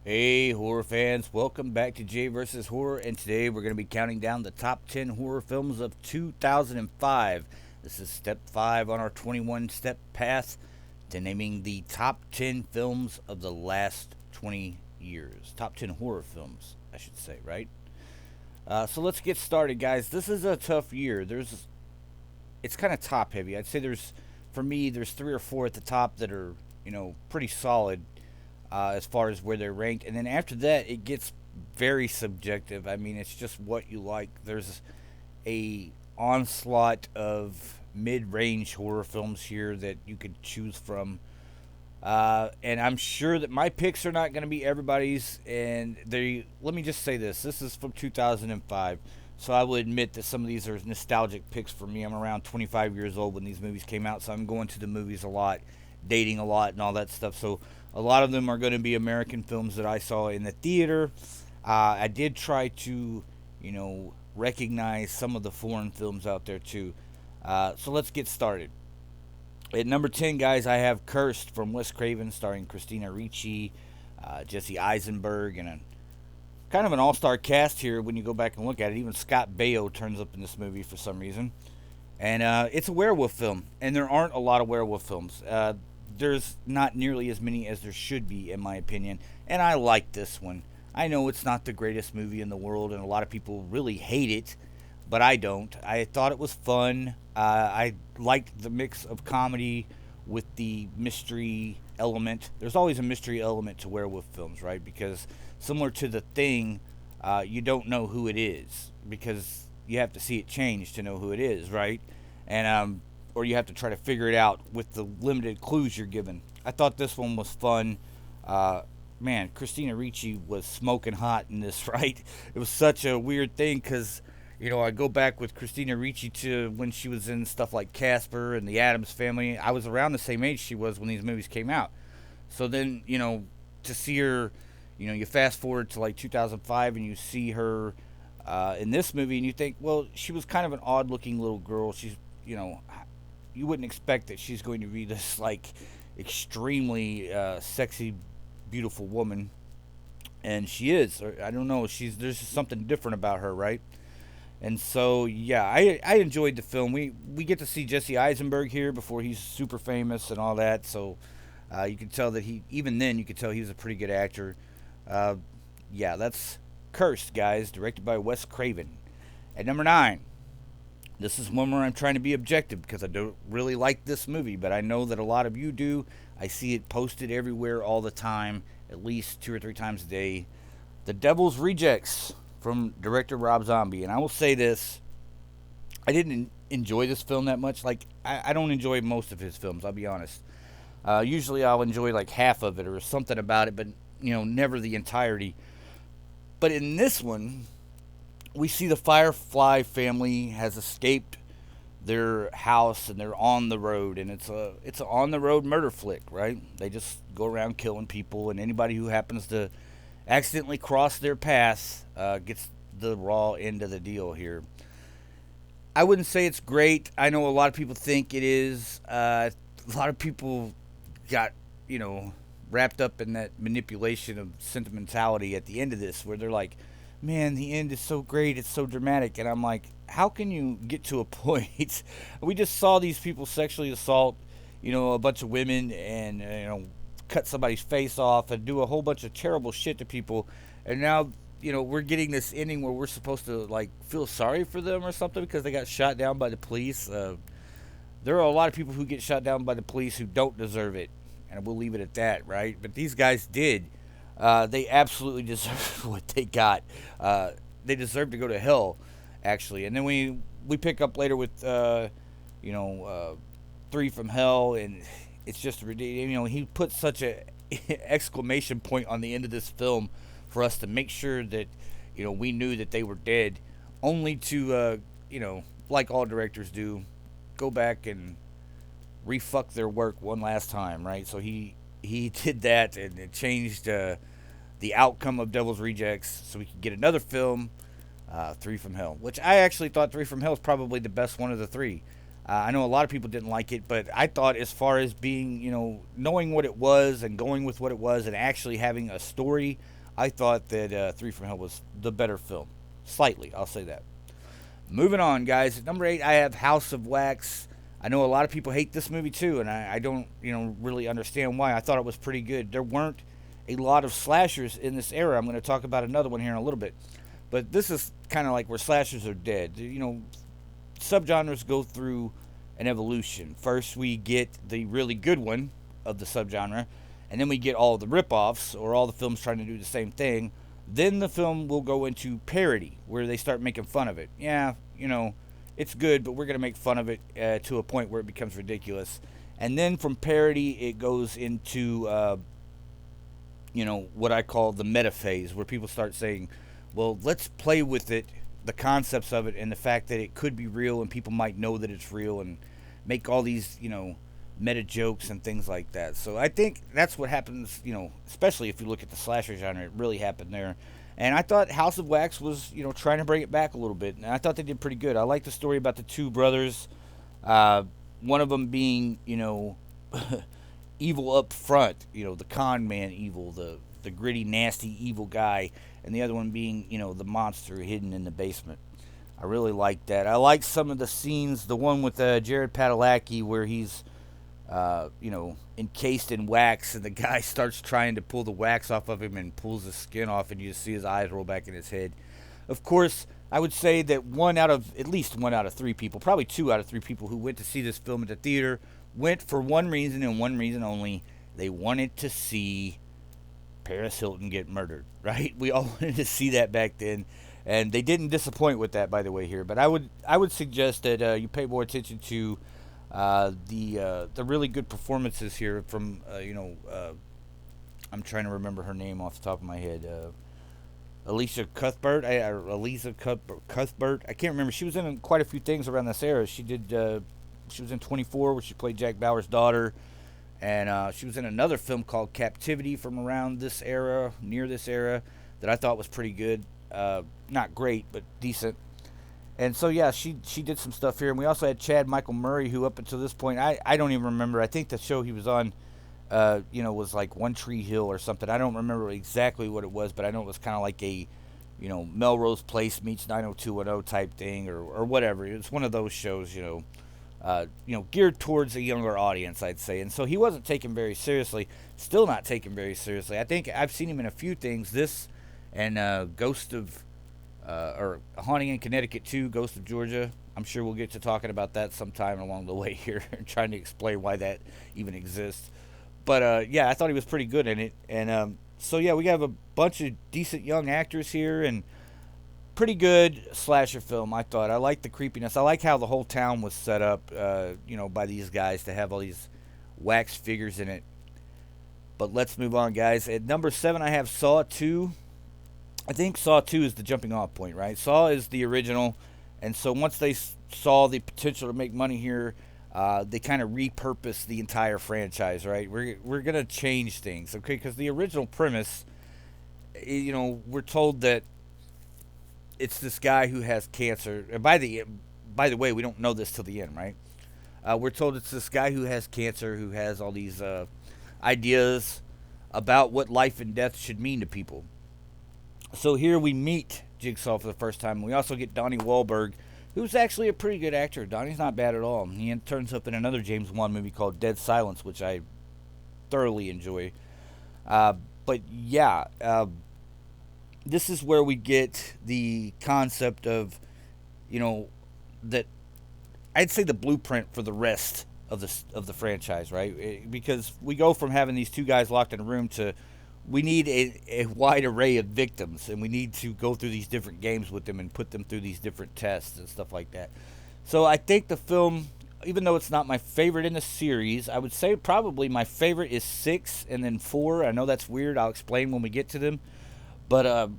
Hey, horror fans, welcome back to Jay vs. Horror, and today we're going to be counting down the top 10 horror films of 2005. This is step 5 on our 21 step path to naming the top 10 films of the last 20 years. Top 10 horror films, I should say, right? So let's get started, guys. This is a tough year. It's kind of top heavy. I'd say for me, there's three or four at the top that are, pretty solid as far as where they're ranked. And then after that, it gets very subjective. I mean, it's just what you like. There's a onslaught of mid-range horror films here that you could choose from. And I'm sure that my picks are not going to be everybody's. And let me just say this: this is from 2005, so I will admit that some of these are nostalgic picks for me. I'm around 25 years old when these movies came out, so I'm going to the movies a lot, dating a lot, and all that stuff. So a lot of them are going to be American films that I saw in the theater. I did try to, recognize some of the foreign films out there too. So let's get started. At number 10, guys, I have Cursed from Wes Craven, starring Christina Ricci, Jesse Eisenberg, and a kind of an all-star cast here when you go back and look at it. Even Scott Baio turns up in this movie for some reason. And it's a werewolf film, and there aren't a lot of werewolf films. There's not nearly as many as there should be, in my opinion, and I like this one. I know it's not the greatest movie in the world, and a lot of people really hate it, but I don't. I thought it was fun. I liked the mix of comedy with the mystery element. There's always a mystery element to werewolf films, right? Because similar to The Thing, you don't know who it is because you have to see it change to know who it is, right? And or you have to try to figure it out with the limited clues you're given. I thought this one was fun. Man, Christina Ricci was smoking hot in this, right? It was such a weird thing because, I go back with Christina Ricci to when she was in stuff like Casper and the Addams Family. I was around the same age she was when these movies came out. So then, to see her, you fast forward to like 2005 and you see her in this movie and you think, well, she was kind of an odd looking little girl. She's, you wouldn't expect that she's going to be this like extremely sexy, beautiful woman, and she is. I don't know. There's just something different about her, right? And so yeah, I enjoyed the film. We get to see Jesse Eisenberg here before he's super famous and all that. So you can tell that even then you could tell he was a pretty good actor. Uh, yeah, that's Cursed, guys, directed by Wes Craven. At number 9, this is one where I'm trying to be objective because I don't really like this movie, but I know that a lot of you do. I see it posted everywhere all the time, at least 2 or 3 times a day. The Devil's Rejects from director Rob Zombie. And I will say this: I didn't enjoy this film that much. Like, I don't enjoy most of his films, I'll be honest. Usually I'll enjoy like half of it or something about it, but, never the entirety. But in this one, we see the Firefly family has escaped their house and they're on the road, and it's a on the road murder flick, right? They just go around killing people, and anybody who happens to accidentally cross their path gets the raw end of the deal here. I wouldn't say it's great. I know a lot of people think it is. A lot of people got wrapped up in that manipulation of sentimentality at the end of this, where they're like, man, the end is so great, it's so dramatic. And I'm like, how can you get to a point? We just saw these people sexually assault, a bunch of women and, cut somebody's face off and do a whole bunch of terrible shit to people. And now, we're getting this ending where we're supposed to, like, feel sorry for them or something because they got shot down by the police. There are a lot of people who get shot down by the police who don't deserve it. And we'll leave it at that, right? But these guys did. They absolutely deserve what they got. They deserve to go to hell, actually. And then we pick up later with Three from Hell, and it's just ridiculous. He put such a exclamation point on the end of this film for us to make sure that we knew that they were dead, only to like all directors do, go back and refuck their work one last time, right? So he did that, and it changed the outcome of Devil's Rejects, so we could get another film, Three from Hell, which I actually thought Three from Hell is probably the best one of the three. I know a lot of people didn't like it, but I thought, as far as being, knowing what it was and going with what it was and actually having a story, I thought that Three from Hell was the better film. Slightly, I'll say that. Moving on, guys. At number 8, I have House of Wax. I know a lot of people hate this movie too, and I don't, really understand why. I thought it was pretty good. There weren't a lot of slashers in this era. I'm going to talk about another one here in a little bit. But this is kind of like where slashers are dead. Subgenres go through an evolution. First, we get the really good one of the subgenre, and then we get all the rip-offs, or all the films trying to do the same thing. Then the film will go into parody, where they start making fun of it. Yeah, it's good, but we're going to make fun of it to a point where it becomes ridiculous. And then from parody, it goes into, what I call the meta phase, where people start saying, well, let's play with it, the concepts of it, and the fact that it could be real and people might know that it's real, and make all these, meta jokes and things like that. So I think that's what happens, especially if you look at the slasher genre. It really happened there. And I thought House of Wax was, trying to bring it back a little bit. And I thought they did pretty good. I like the story about the two brothers. One of them being, evil up front, the con man evil, the gritty, nasty, evil guy. And the other one being, the monster hidden in the basement. I really liked that. I liked some of the scenes. The one with Jared Padalecki, where he's encased in wax, and the guy starts trying to pull the wax off of him and pulls the skin off, and you just see his eyes roll back in his head. Of course, I would say that at least one out of three people, probably 2 out of 3 people who went to see this film at the theater, went for one reason and one reason only. They wanted to see Paris Hilton get murdered, right? We all wanted to see that back then, and they didn't disappoint with that, by the way, here. But I would suggest that you pay more attention to the really good performances here from I'm trying to remember her name off the top of my head. Alicia Cuthbert. Cuthbert. I can't remember. She was in quite a few things around this era. She was in 24, where she played Jack Bauer's daughter, and she was in another film called Captivity from around this era, near this era, that I thought was pretty good. Not great, but decent. And so, yeah, she did some stuff here. And we also had Chad Michael Murray, who up until this point, I don't even remember. I think the show he was on, was like One Tree Hill or something. I don't remember exactly what it was, but I know it was kind of like a, Melrose Place meets 90210 type thing, or whatever. It's one of those shows, geared towards a younger audience, I'd say. And so he wasn't taken very seriously. Still not taken very seriously. I think I've seen him in a few things. This and Ghost of... or Haunting in Connecticut 2, Ghost of Georgia. I'm sure we'll get to talking about that sometime along the way here, trying to explain why that even exists. But, yeah, I thought he was pretty good in it. And so, yeah, we have a bunch of decent young actors here, and pretty good slasher film, I thought. I like the creepiness. I like how the whole town was set up, by these guys to have all these wax figures in it. But let's move on, guys. At number 7, I have Saw 2. I think Saw 2 is the jumping off point, right? Saw is the original, and so once they saw the potential to make money here, they kind of repurposed the entire franchise, right? We're going to change things, okay? Because the original premise, we're told that it's this guy who has cancer. And by the way, we don't know this till the end, right? We're told it's this guy who has cancer, who has all these ideas about what life and death should mean to people. So here we meet Jigsaw for the first time. We also get Donnie Wahlberg, who's actually a pretty good actor. Donnie's not bad at all. He turns up in another James Wan movie called Dead Silence, which I thoroughly enjoy. But yeah, this is where we get the concept of, that I'd say the blueprint for the rest of the franchise, right? Because we go from having these two guys locked in a room to we need a wide array of victims, and we need to go through these different games with them and put them through these different tests and stuff like that. So I think the film, even though it's not my favorite in the series, I would say probably my favorite is 6 and then 4. I know that's weird. I'll explain when we get to them. But,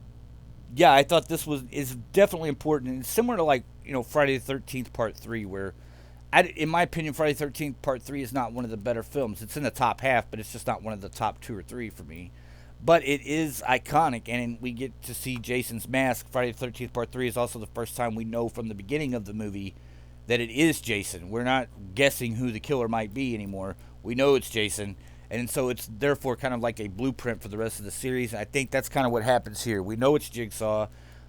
yeah, I thought this is definitely important. And it's similar to, like, Friday the 13th Part 3, where, in my opinion, Friday the 13th Part 3 is not one of the better films. It's in the top half, but it's just not one of the top 2 or 3 for me. But it is iconic, and we get to see Jason's mask. Friday the 13th Part 3 is also the first time we know from the beginning of the movie that it is Jason. We're not guessing who the killer might be anymore. We know it's Jason, and so it's therefore kind of like a blueprint for the rest of the series. I think that's kind of what happens here. We know it's Jigsaw.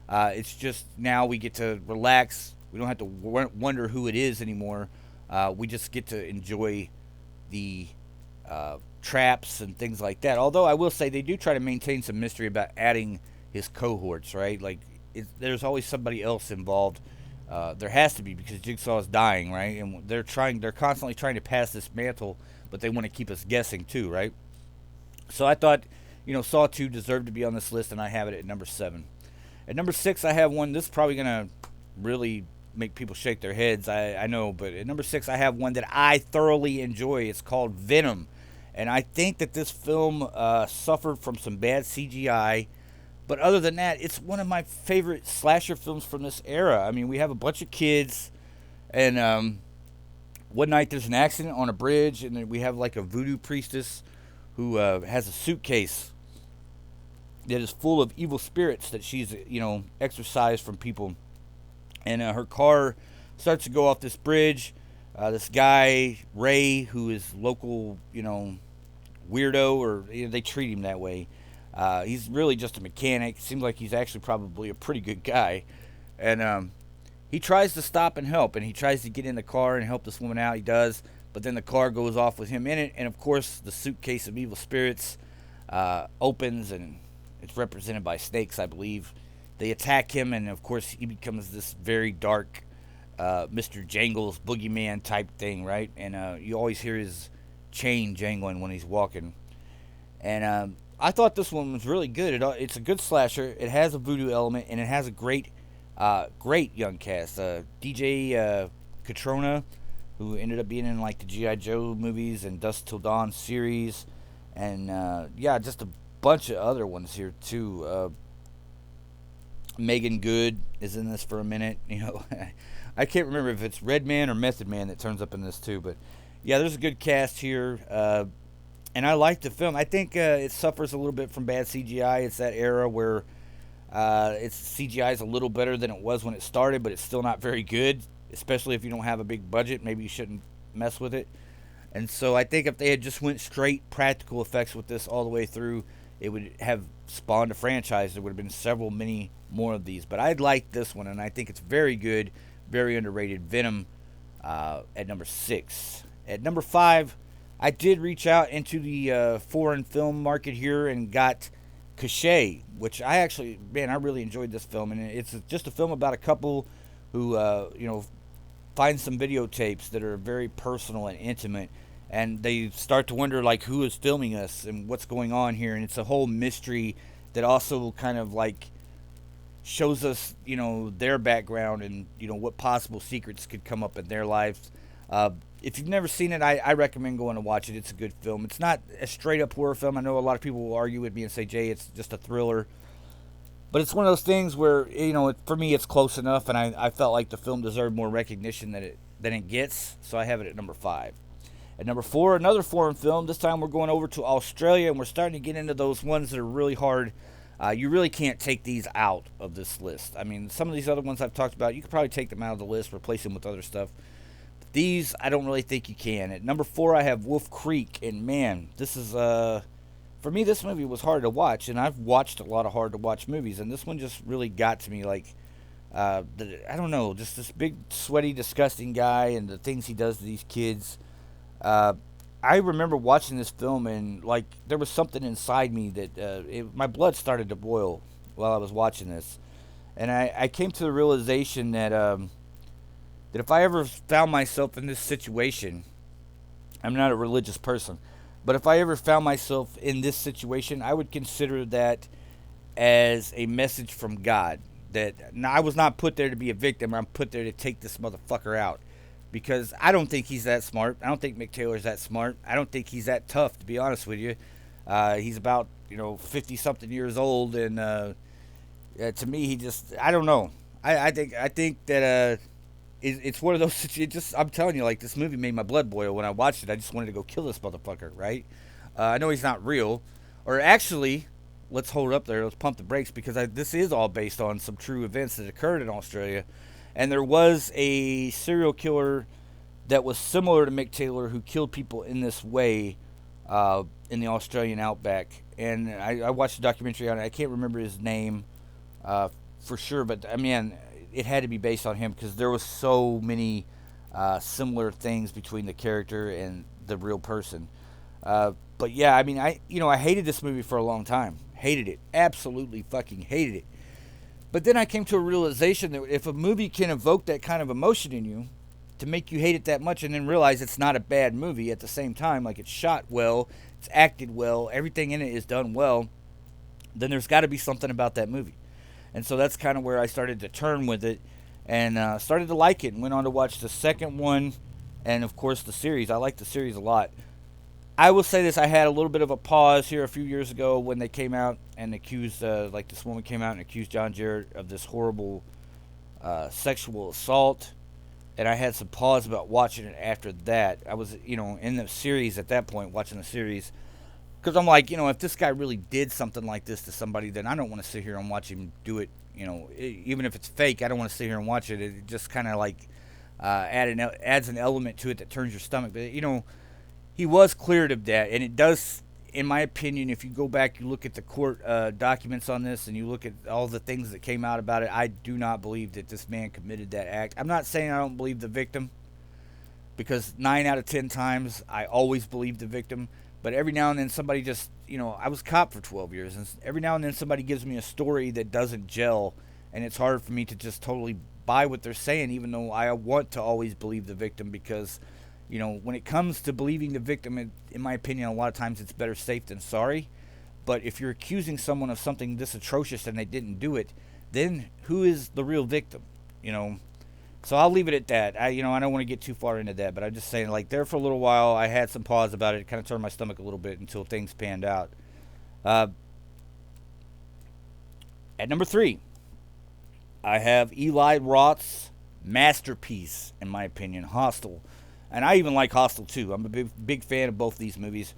It's just now we get to relax. We don't have to wonder who it is anymore. We just get to enjoy the traps and things like that. Although I will say they do try to maintain some mystery about adding his cohorts, right? Like there's always somebody else involved. There has to be because Jigsaw is dying, right? And they're constantly trying to pass this mantle, but they want to keep us guessing too, right? So I thought, Saw 2 deserved to be on this list, and I have it at number 7. At number 6, I have one. This is probably gonna really make people shake their heads. I know, but at number 6, I have one that I thoroughly enjoy. It's called Venom, and I think that this film suffered from some bad CGI. But other than that, it's one of my favorite slasher films from this era. I mean, we have a bunch of kids, and one night there's an accident on a bridge, and then we have like a voodoo priestess who has a suitcase that is full of evil spirits that she's, exorcised from people. And her car starts to go off this bridge. This guy, Ray, who is local, weirdo, or they treat him that way. He's really just a mechanic. Seems like he's actually probably a pretty good guy. And he tries to stop and help, and he tries to get in the car and help this woman out. He does, but then the car goes off with him in it, and of course the suitcase of evil spirits opens, and it's represented by snakes, I believe. They attack him, and of course he becomes this very dark Mr. Jangles boogeyman type thing, right? And you always hear his chain jangling when he's walking. And I thought this one was really good. It's a good slasher. It has a voodoo element, and it has a great young cast. DJ Catrona, who ended up being in like the G.I. Joe movies and Dusk Till Dawn series, and just a bunch of other ones here too. Megan Good is in this for a minute. I can't remember if it's Redman or Method Man that turns up in this too, but yeah, there's a good cast here. And I like the film. I think it suffers a little bit from bad CGI. It's that era where its CGI is a little better than it was when it started, but it's still not very good, especially if you don't have a big budget. Maybe you shouldn't mess with it. And so I think if they had just went straight practical effects with this all the way through, it would have spawned a franchise. There would have been many more of these. But I like this one, and I think it's very good, very underrated. Venom at number 6. At number 5, I did reach out into the foreign film market here and got Cachet, which I really enjoyed this film. And it's just a film about a couple who, find some videotapes that are very personal and intimate. And they start to wonder, like, who is filming us and what's going on here. And it's a whole mystery that also kind of, like, shows us, their background and, what possible secrets could come up in their lives. If you've never seen it, I recommend going to watch it. It's a good film. It's not a straight-up horror film. I know a lot of people will argue with me and say, Jay, it's just a thriller. But it's one of those things where, for me, it's close enough, and I felt like the film deserved more recognition than it gets, so I have it at number 5. At number 4, another foreign film. This time we're going over to Australia, and we're starting to get into those ones that are really hard. You really can't take these out of this list. I mean, some of these other ones I've talked about, you could probably take them out of the list, replace them with other stuff. But these, I don't really think you can. At number 4, I have Wolf Creek, and man, this is... for me, this movie was hard to watch, and I've watched a lot of hard-to-watch movies, and this one just really got to me, like, I don't know, just this big, sweaty, disgusting guy and the things he does to these kids. I remember watching this film, and, like, there was something inside me that, my blood started to boil while I was watching this. And I came to the realization that if I ever found myself in this situation, I'm not a religious person, but if I ever found myself in this situation, I would consider that as a message from God. That I was not put there to be a victim. I'm put there to take this motherfucker out. Because I don't think he's that smart. I don't think Mick Taylor's that smart. I don't think he's that tough, to be honest with you. He's about, 50-something years old. And to me, I don't know. I think that it's one of those situations. I'm telling you, like, this movie made my blood boil when I watched it. I just wanted to go kill this motherfucker, right? I know he's not real. Or actually, let's hold up there. Let's pump the brakes, because this is all based on some true events that occurred in Australia. And there was a serial killer that was similar to Mick Taylor who killed people in this way in the Australian outback. And I watched a documentary on it. I can't remember his name for sure, but I mean, it had to be based on him because there was so many similar things between the character and the real person. But yeah, I mean, I hated this movie for a long time. Hated it. Absolutely fucking hated it. But then I came to a realization that if a movie can evoke that kind of emotion in you to make you hate it that much and then realize it's not a bad movie at the same time, like it's shot well, it's acted well, everything in it is done well, then there's got to be something about that movie. And so that's kind of where I started to turn with it and started to like it and went on to watch the second one and, of course, the series. I like the series a lot. I will say this, I had a little bit of a pause here a few years ago when they came out and accused, like this woman came out and accused John Jarrett of this horrible sexual assault. And I had some pause about watching it after that. I was, in the series at that point, watching the series. Because I'm like, if this guy really did something like this to somebody, then I don't want to sit here and watch him do it. Even if it's fake, I don't want to sit here and watch it. It just kind of like adds an element to it that turns your stomach. But, he was cleared of that. And it does, in my opinion, if you go back, you look at the court documents on this and you look at all the things that came out about it, I do not believe that this man committed that act. I'm not saying I don't believe the victim, because 9 out of 10 times I always believe the victim. But every now and then somebody just, I was a cop for 12 years, and every now and then somebody gives me a story that doesn't gel, and it's hard for me to just totally buy what they're saying, even though I want to always believe the victim, because when it comes to believing the victim, in my opinion, a lot of times it's better safe than sorry. But if you're accusing someone of something this atrocious and they didn't do it, then who is the real victim? So I'll leave it at that. I don't want to get too far into that, but I'm just saying, like, there for a little while, I had some pause about it. It kind of turned my stomach a little bit until things panned out. At number 3, I have Eli Roth's masterpiece, in my opinion, Hostel. And I even like Hostel too. I'm a big fan of both these movies.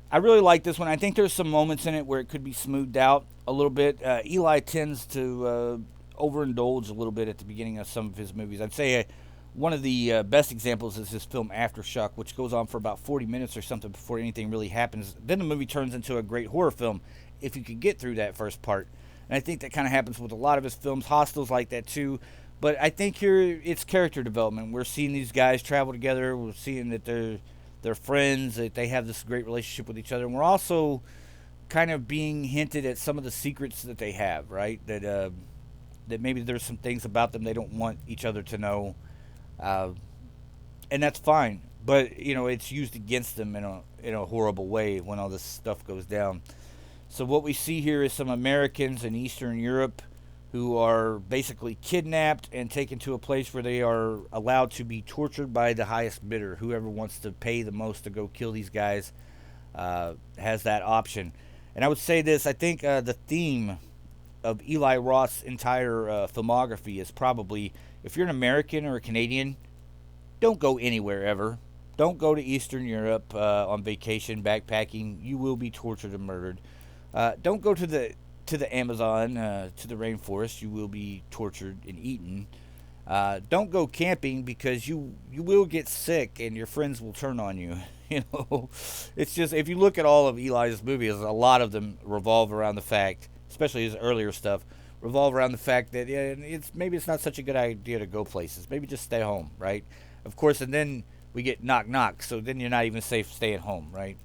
I really like this one. I think there's some moments in it where it could be smoothed out a little bit. Eli tends to overindulge a little bit at the beginning of some of his movies. I'd say one of the best examples is his film Aftershock, which goes on for about 40 minutes or something before anything really happens. Then the movie turns into a great horror film if you can get through that first part. And I think that kind of happens with a lot of his films. Hostel's like that too. But I think here it's character development. We're seeing these guys travel together. We're seeing that they're friends, that they have this great relationship with each other. And we're also kind of being hinted at some of the secrets that they have, right? That maybe there's some things about them they don't want each other to know. And that's fine. But, it's used against them in a horrible way when all this stuff goes down. So what we see here is some Americans in Eastern Europe who are basically kidnapped and taken to a place where they are allowed to be tortured by the highest bidder. Whoever wants to pay the most to go kill these guys has that option. And I would say this, I think the theme of Eli Roth's entire filmography is probably, if you're an American or a Canadian, don't go anywhere ever. Don't go to Eastern Europe on vacation, backpacking. You will be tortured and murdered. Don't go to the Amazon, to the rainforest. You will be tortured and eaten. Don't go camping because you will get sick and your friends will turn on you. It's just, if you look at all of Eli's movies, a lot of them revolve around the fact, especially his earlier stuff, revolve around the fact that maybe it's not such a good idea to go places. Maybe just stay home, right? Of course, and then we get knock knock, so then you're not even safe staying home, right?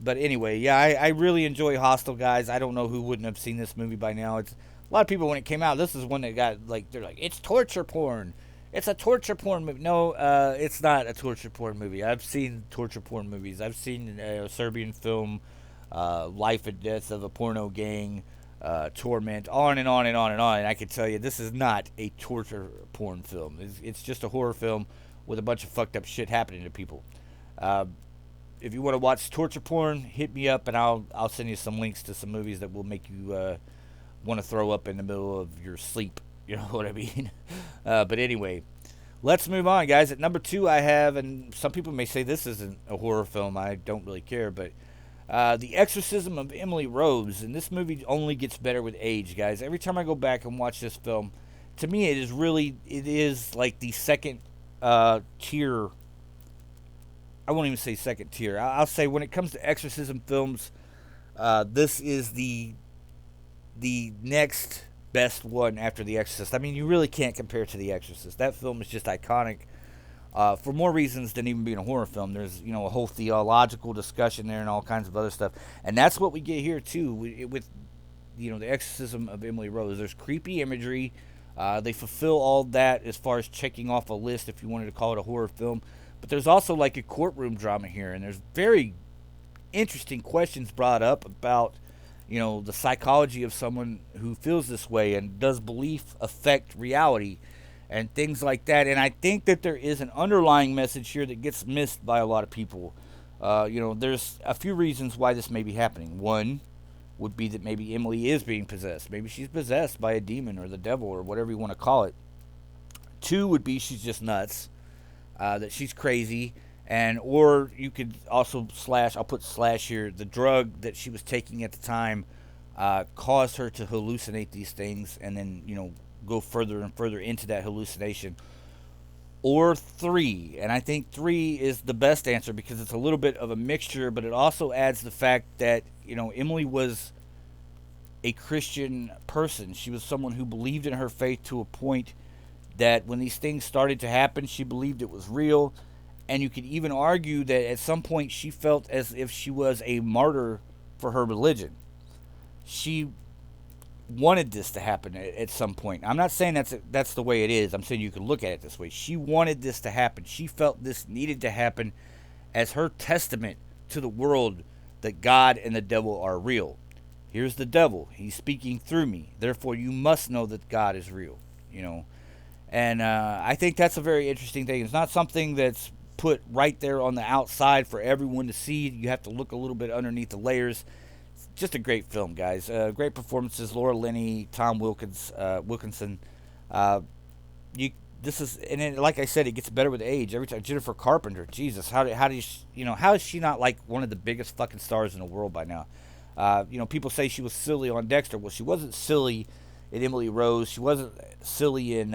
But anyway, yeah, I really enjoy Hostel, guys. I don't know who wouldn't have seen this movie by now. It's a lot of people, when it came out, this is one that got, they're like, it's torture porn. It's a torture porn movie. No, it's not a torture porn movie. I've seen torture porn movies. I've seen a Serbian film, Life and Death of a Porno Gang, Torment, on and on and on and on. And I can tell you, this is not a torture porn film. It's just a horror film with a bunch of fucked up shit happening to people. If you want to watch torture porn, hit me up and I'll send you some links to some movies that will make you want to throw up in the middle of your sleep. You know what I mean? But anyway, let's move on, guys. At number 2, I have, and some people may say this isn't a horror film. I don't really care, but The Exorcism of Emily Rose. And this movie only gets better with age, guys. Every time I go back and watch this film, to me, it is like the second tier. I won't even say second tier. I'll say when it comes to exorcism films, this is the next best one after The Exorcist. I mean, you really can't compare to The Exorcist. That film is just iconic for more reasons than even being a horror film. There's a whole theological discussion there and all kinds of other stuff, and that's what we get here too with the exorcism of Emily Rose. There's creepy imagery. They fulfill all that as far as checking off a list if you wanted to call it a horror film. But there's also like a courtroom drama here, and there's very interesting questions brought up about the psychology of someone who feels this way, and does belief affect reality and things like that. And I think that there is an underlying message here that gets missed by a lot of people. There's a few reasons why this may be happening. One would be that maybe Emily is being possessed. Maybe she's possessed by a demon or the devil or whatever you want to call it. Two would be she's just nuts, that she's crazy. And or you could also I'll put slash here, the drug that she was taking at the time caused her to hallucinate these things, and then go further and further into that hallucination. Or three, and I think three is the best answer because it's a little bit of a mixture, but it also adds the fact that Emily was a Christian person. She was someone who believed in her faith to a point that when these things started to happen, she believed it was real. And you could even argue that at some point she felt as if she was a martyr for her religion. She wanted this to happen at some point. I'm not saying that's the way it is. I'm saying you could look at it this way. She wanted this to happen. She felt this needed to happen as her testament to the world that God and the devil are real. Here's the devil. He's speaking through me. Therefore, you must know that God is real. And I think that's a very interesting thing. It's not something that's put right there on the outside for everyone to see. You have to look a little bit underneath the layers. It's just a great film, guys. Great performances. Laura Linney, Tom Wilkinson. Like I said, it gets better with age. Every time. Jennifer Carpenter, Jesus, how is she not like one of the biggest fucking stars in the world by now? People say she was silly on Dexter. Well, she wasn't silly in Emily Rose. She wasn't silly in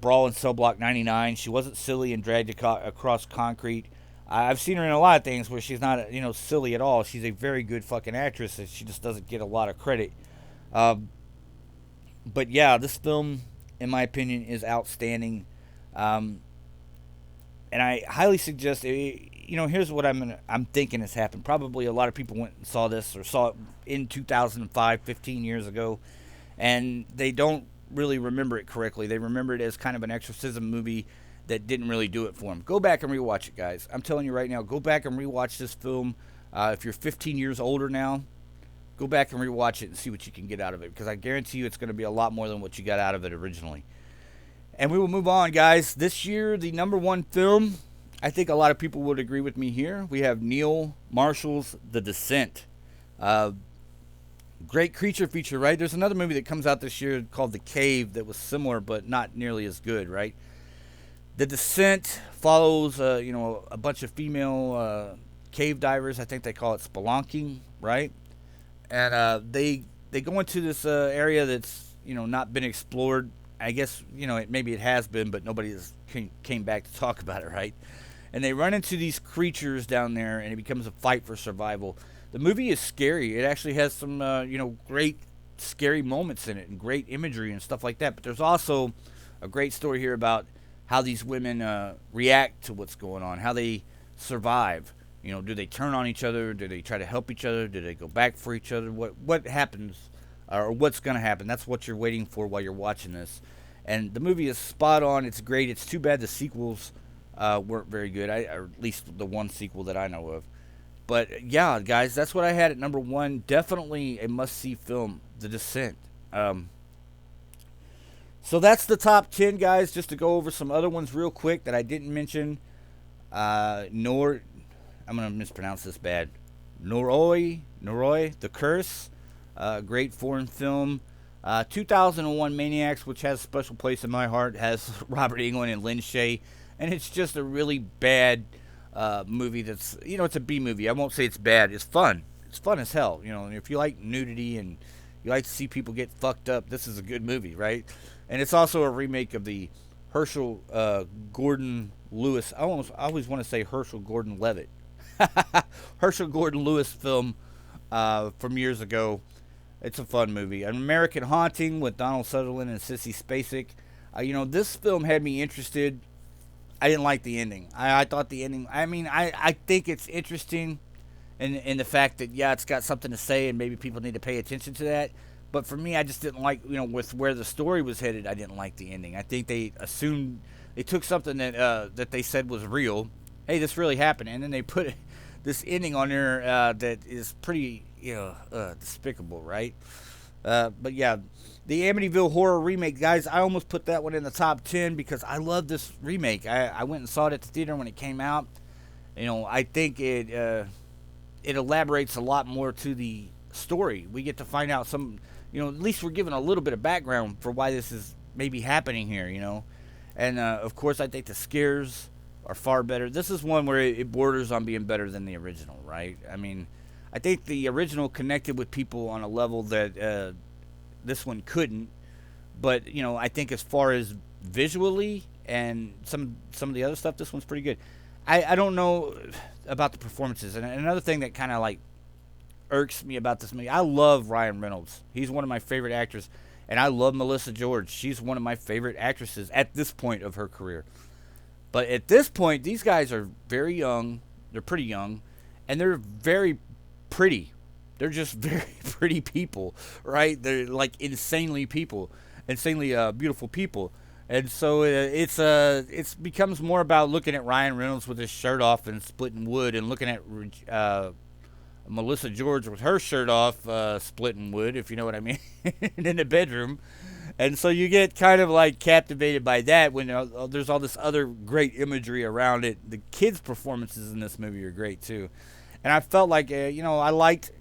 Brawl in Cell Block 99. She wasn't silly in Dragged Across Concrete. I've seen her in a lot of things where she's not, silly at all. She's a very good fucking actress, and she just doesn't get a lot of credit. But yeah, this film, in my opinion, is outstanding. And I highly suggest. Here's what I'm thinking has happened. Probably a lot of people went and saw this or saw it in 2005, 15 years ago, and they don't really remember it correctly. They remember it as kind of an exorcism movie that didn't really do it for them. Go back and rewatch it, guys. I'm telling you right now, go back and rewatch this film. If you're 15 years older now, go back and rewatch it and see what you can get out of it, because I guarantee you it's going to be a lot more than what you got out of it originally. And we will move on, guys. This year, the number one film, I think a lot of people would agree with me here. We have Neil Marshall's The Descent. Great creature feature, right? There's another movie that comes out this year called The Cave that was similar but not nearly as good, right? The Descent follows, a bunch of female cave divers. I think they call it spelunking, right? And they go into this area that's not been explored. I guess maybe it has been, but nobody came back to talk about it, right? And they run into these creatures down there, and it becomes a fight for survival. The movie is scary. It actually has some, great scary moments in it and great imagery and stuff like that. But there's also a great story here about how these women react to what's going on, how they survive. Do they turn on each other? Do they try to help each other? Do they go back for each other? What happens, or what's going to happen? That's what you're waiting for while you're watching this. And the movie is spot on. It's great. It's too bad the sequels weren't very good, or at least the one sequel that I know of. But yeah, guys, that's what I had at number one. Definitely a must-see film, The Descent. So that's the top 10, guys. Just to go over some other ones real quick that I didn't mention. I'm going to mispronounce this bad. Noroi, The Curse. Great foreign film. 2001 Maniacs, which has a special place in my heart, has Robert Englund and Lin Shaye. And it's just a really bad movie that's, it's a B movie. I won't say it's bad. It's fun. It's fun as hell. If you like nudity and, you like to see people get fucked up, this is a good movie, right? And it's also a remake of the Herschel Gordon Lewis. I always want to say Herschel Gordon Levitt. Herschel Gordon Lewis film from years ago. It's a fun movie. An American Haunting with Donald Sutherland and Sissy Spacek. This film had me interested. I didn't like the ending. I thought the ending. I think it's interesting in the fact that, yeah, it's got something to say and maybe people need to pay attention to that. But for me, I just didn't like, with where the story was headed, I didn't like the ending. I think they assumed, they took something that they said was real. Hey, this really happened. And then they put this ending on there that is pretty, despicable, right? But yeah, the Amityville Horror remake, guys, I almost put that one in the top 10 because I love this remake. I went and saw it at the theater when it came out. I think it elaborates a lot more to the story. We get to find out some, at least we're given a little bit of background for why this is maybe happening here, And of course, I think the scares are far better. This is one where it borders on being better than the original, right? I think the original connected with people on a level that this one couldn't. But I think as far as visually and some of the other stuff, this one's pretty good. I don't know about the performances, and another thing that kind of like irks me about this movie, I love Ryan Reynolds. He's one of my favorite actors, and I love Melissa George. She's one of my favorite actresses at this point of her career. But at this point, these guys are very young. They're pretty young, and they're very pretty. They're just very pretty people, right? They're like insanely beautiful people. And so it becomes more about looking at Ryan Reynolds with his shirt off and splitting wood, and looking at Melissa George with her shirt off, splitting wood, if you know what I mean, in the bedroom. And so you get kind of like captivated by that when there's all this other great imagery around it. The kids' performances in this movie are great too. And I felt like, I liked,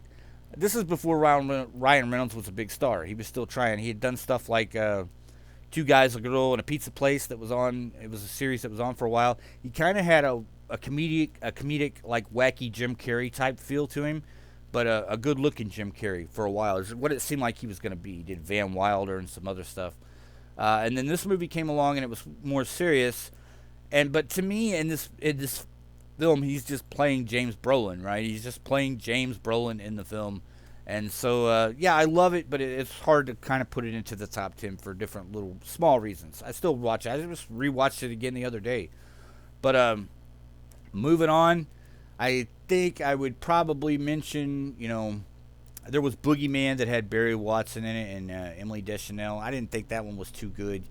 this is before Ryan Reynolds was a big star. He was still trying. He had done stuff like Two Guys, a Girl, and a Pizza Place that was on. It was a series that was on for a while. He kind of had a comedic like wacky Jim Carrey type feel to him, but a good looking Jim Carrey for a while is what it seemed like he was going to be. He did Van Wilder and some other stuff, and then this movie came along and it was more serious. But to me, in this film, he's just playing James Brolin, right? He's just playing James Brolin in the film. And so, yeah, I love it, but it's hard to kind of put it into the top 10 for different little small reasons. I still watch it. I just rewatched it again the other day. But moving on, I think I would probably mention, there was Boogeyman that had Barry Watson in it and Emily Deschanel. I didn't think that one was too good.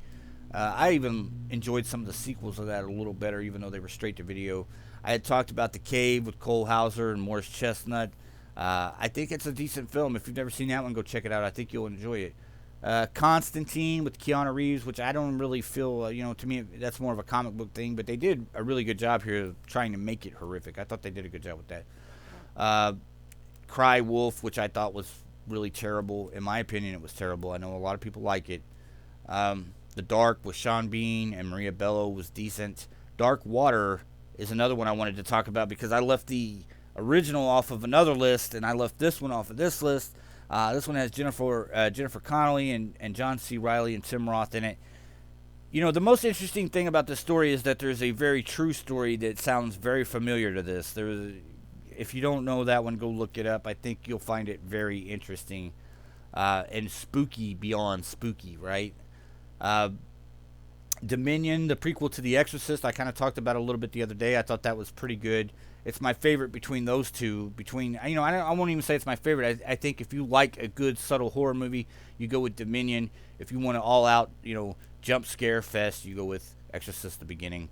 I even enjoyed some of the sequels of that a little better, even though they were straight to video. I had talked about The Cave with Cole Hauser and Morris Chestnut. I think it's a decent film. If you've never seen that one, go check it out. I think you'll enjoy it. Constantine with Keanu Reeves, which I don't really feel, to me, that's more of a comic book thing. But they did a really good job here of trying to make it horrific. I thought they did a good job with that. Cry Wolf, which I thought was really terrible. In my opinion, it was terrible. I know a lot of people like it. The Dark with Sean Bean and Maria Bello was decent. Dark Water is another one I wanted to talk about because I left the original off of another list, and I left this one off of this list. This one has Jennifer Connelly and John C. Reilly and Tim Roth in it. The most interesting thing about this story is that there's a very true story that sounds very familiar to this. If you don't know that one, go look it up. I think you'll find it very interesting and spooky beyond spooky, right? Dominion, the prequel to The Exorcist, I kind of talked about a little bit the other day. I thought that was pretty good. It's my favorite between those two. I won't even say it's my favorite. I think if you like a good subtle horror movie, you go with Dominion. If you want an all-out, jump scare fest, you go with Exorcist: The Beginning.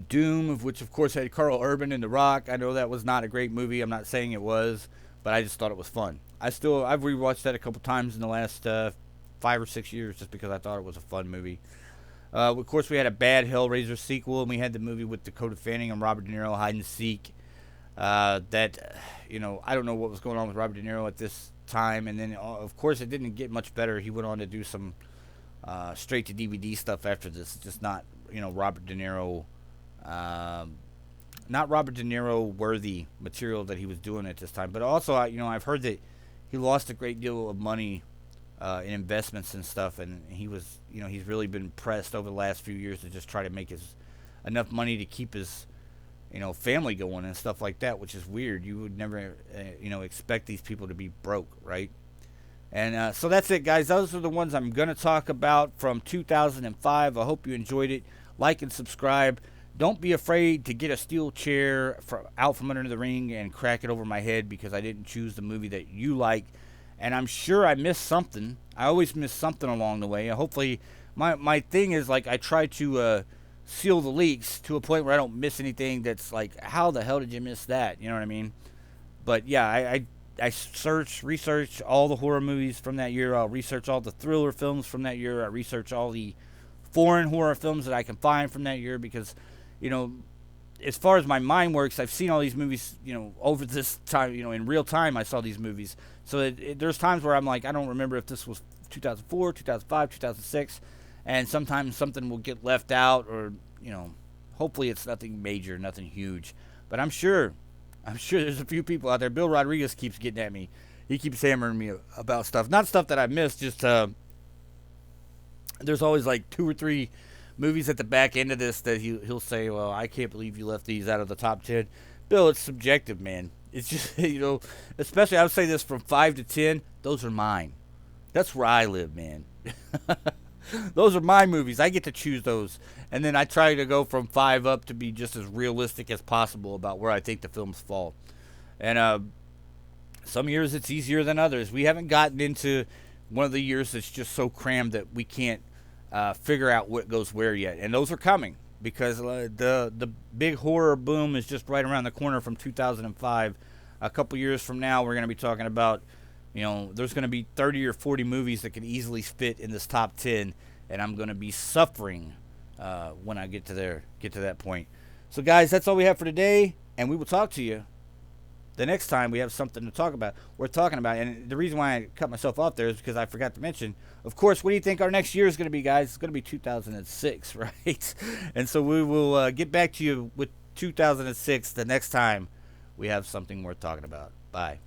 Doom, of which of course had Carl Urban and The Rock. I know that was not a great movie. I'm not saying it was, but I just thought it was fun. I've rewatched that a couple times in the last 5 or 6 years just because I thought it was a fun movie. Of course, we had a bad Hellraiser sequel, and we had the movie with Dakota Fanning and Robert De Niro, Hide and Seek. I don't know what was going on with Robert De Niro at this time. And then, of course, it didn't get much better. He went on to do some straight-to-DVD stuff after this. Just not, Robert De Niro, not Robert De Niro worthy material that he was doing at this time. But also, I've heard that he lost a great deal of money in investments and stuff, and he was, he's really been pressed over the last few years to just try to make his enough money to keep his, family going and stuff like that, which is weird. You would never, expect these people to be broke, right? And so that's it, guys. Those are the ones I'm going to talk about from 2005. I hope you enjoyed it. Like and subscribe. Don't be afraid to get a steel chair out from under the ring and crack it over my head because I didn't choose the movie that you like. And I'm sure I missed something. I always miss something along the way. Hopefully, my thing is like I try to seal the leaks to a point where I don't miss anything that's like, how the hell did you miss that? You know what I mean? But yeah, I research all the horror movies from that year. I'll research all the thriller films from that year. I research all the foreign horror films that I can find from that year because, as far as my mind works, I've seen all these movies, over this time, in real time I saw these movies. So there's times where I'm like, I don't remember if this was 2004, 2005, 2006, and sometimes something will get left out or, hopefully it's nothing major, nothing huge. But I'm sure there's a few people out there. Bill Rodriguez keeps getting at me. He keeps hammering me about stuff. Not stuff that I missed, just there's always like 2 or 3 movies at the back end of this that he'll say, well, I can't believe you left these out of the top 10. Bill, it's subjective, man. It's just, especially I would say this from 5 to 10, those are mine. That's where I live, man. Those are my movies. I get to choose those. And then I try to go from 5 up to be just as realistic as possible about where I think the films fall. And some years it's easier than others. We haven't gotten into one of the years that's just so crammed that we can't figure out what goes where yet. And those are coming because the big horror boom is just right around the corner from 2005. A couple years from now, we're going to be talking about, there's going to be 30 or 40 movies that could easily fit in this top 10, and I'm going to be suffering when I get to that point. So, guys, that's all we have for today, and we will talk to you the next time we have something to talk about. We're talking about, and the reason why I cut myself off there is because I forgot to mention, of course, what do you think our next year is going to be, guys? It's going to be 2006, right? And so we will get back to you with 2006 the next time we have something worth talking about. Bye.